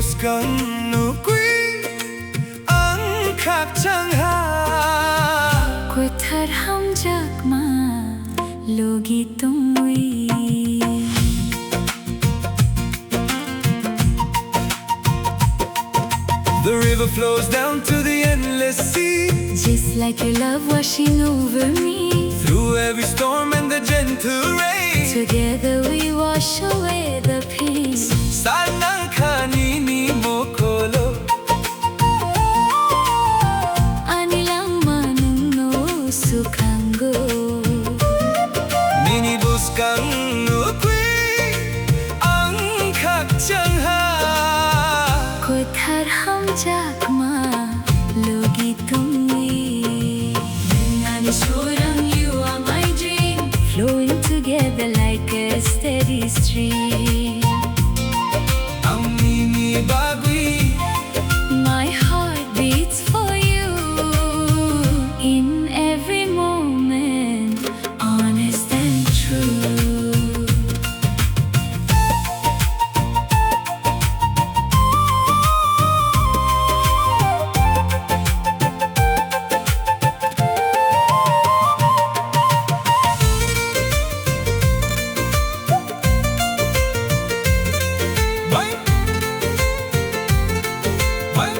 bos kang nukui ang khak chang ha Koi thar ham jak ma logi tumui The river flows down to the endless sea, Just like your love washing over me. through every storm and the gentle rain. Together we wash away the pain. Sanang kanini mo kolo Anilang manungno sukanggo. Minibus kang nukui ang khak chang ha Koi thar ham jak ma logi tumui. Nwng Ani Swrang, you are my dream, flowing together like a steady stream. ang minibagwi. My heart beats for you in every moment, honest and true. Bye. Bye.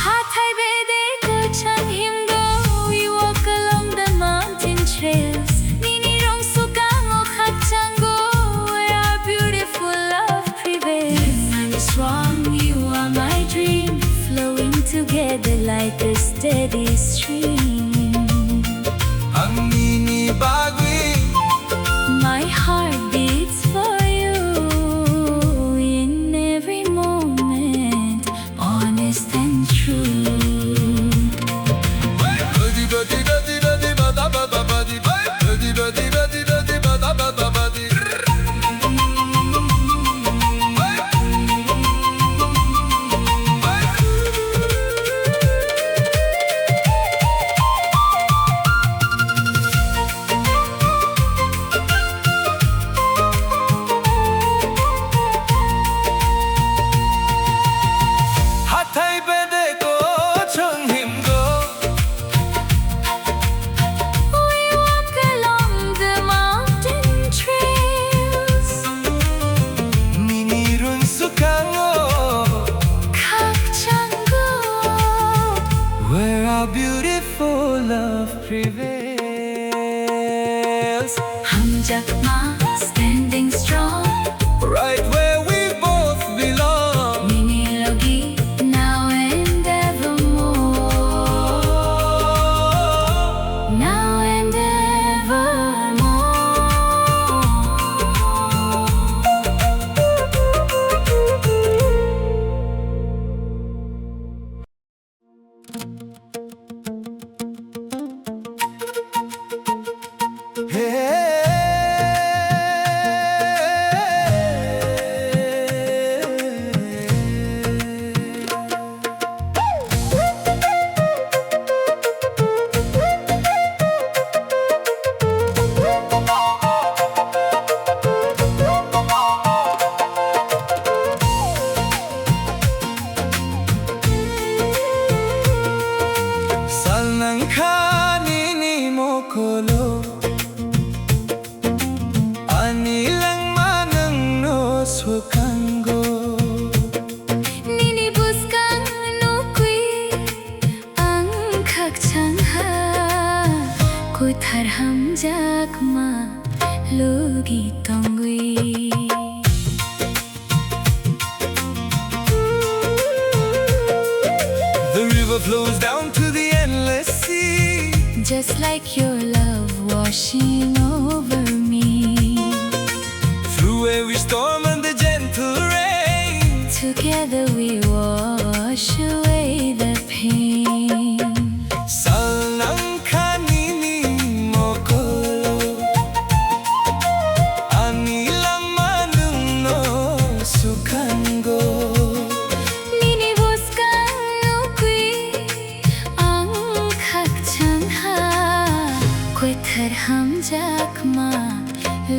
Hathai bede ko chan himdo, we walk along the mountain trails. Nini rong sukang o khachango, where our beautiful love prevails. Nwng Ani Swrang, you are my dream, flowing together like a steady stream. Ang minibagwi. My heart beats for you in every moment, honest and true. Badi badi badi badi bada bada badi bye. Badi badi badi badi bada bada badi. Bye. Bye. Hathai bede ko chang him go. We walk along the mountain trails. Ninirun sukango, Kakchango, where our beautiful love prevails. hamjakma standing strong. Right where we both belong. Minilogi now and evermore. Now and Sanang kanini mo kolo anilang manungno sukanggo. Ninibus kang nukui ang khakchangha. Koi thar ham jak ma logi tongui. The river flows down to the endless sea, Just like your love washing over me. through every storm and the gentle rain. Together we wash away the pain. Sanang kanini mo kolo anilang manungno sukanggo. Ninibus kang nukui ang khakchangha. Koi thar ham jak ma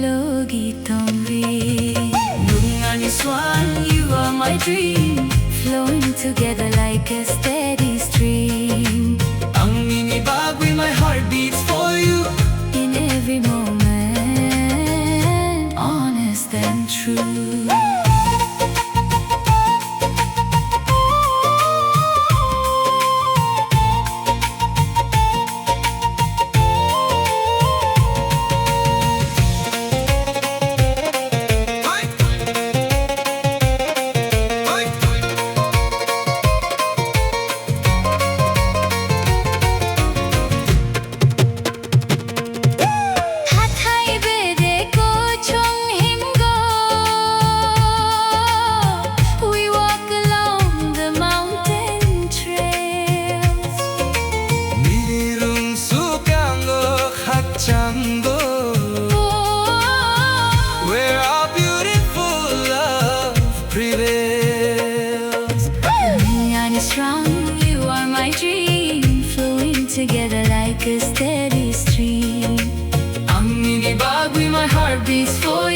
logi tongri. Nwng Ani Swrang, you are my dream, flowing together like a steady stream. Ang minibag with my heart beats for you. In every moment, honest and true. Where our beautiful love prevails. Nwng Ani Swrang, you are my dream, flowing together like a steady stream. Ang minibag with my heart beats for